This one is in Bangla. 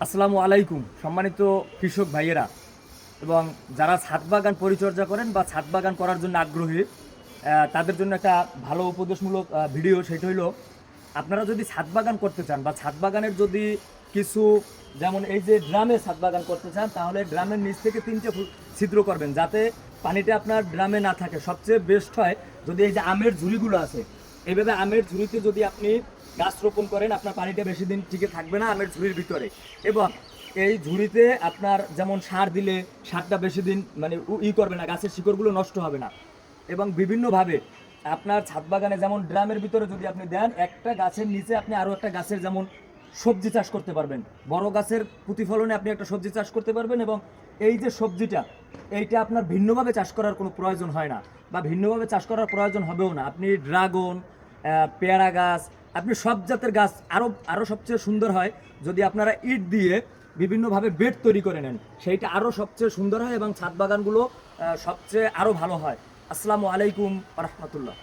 আসসালামু আলাইকুম সম্মানিত কৃষক ভাইয়েরা এবং যারা ছাদ বাগান পরিচর্যা করেন বা ছাদ বাগান করার জন্য আগ্রহী তাদের জন্য একটা ভালো উপদেশমূলক ভিডিও। সেটা হইলো, আপনারা যদি ছাদ বাগান করতে চান বা ছাদ বাগানের যদি কিছু, যেমন এই যে ড্রামে ছাদ বাগান করতে চান, তাহলে ড্রামের নিচ থেকে 3টে ছিদ্র করবেন যাতে পানিটা আপনার ড্রামে না থাকে। সবচেয়ে বেস্ট হয় যদি এই যে আমের ঝুড়িগুলো আছে, এইভাবে আমের ঝুড়িতে যদি আপনি গাছ রোপণ করেন, আপনার পানিটা বেশি দিন টিকে থাকবে না আমের ঝুড়ির ভিতরে। এবং এই ঝুড়িতে আপনার যেমন সার দিলে সারটা বেশি দিন মানে করবে না, গাছের শিকড়গুলো নষ্ট হবে না। এবং বিভিন্নভাবে আপনার ছাদ বাগানে যেমন ড্রামের ভিতরে যদি আপনি দেন, একটা গাছের নিচে আপনি আরও একটা গাছের যেমন সবজি চাষ করতে পারবেন, বড় গাছের প্রতিফলনে আপনি একটা সবজি চাষ করতে পারবেন। এবং এই যে সবজিটা, এইটা আপনার ভিন্নভাবে চাষ করার কোনো প্রয়োজন হয় না বা ভিন্নভাবে চাষ করার প্রয়োজন হবেও না। আপনি ড্রাগন, পেয়ারা গাছ, আপনি সব জাতের গাছ আরও আরও সবচেয়ে সুন্দর হয় যদি আপনারা ইট দিয়ে বিভিন্নভাবে বেড তৈরি করে নেন, সেইটা আরও সবচেয়ে সুন্দর হয় এবং ছাদ বাগানগুলো সবচেয়ে আরও ভালো হয়। আসসালামু আলাইকুম রহমতুল্লাহ।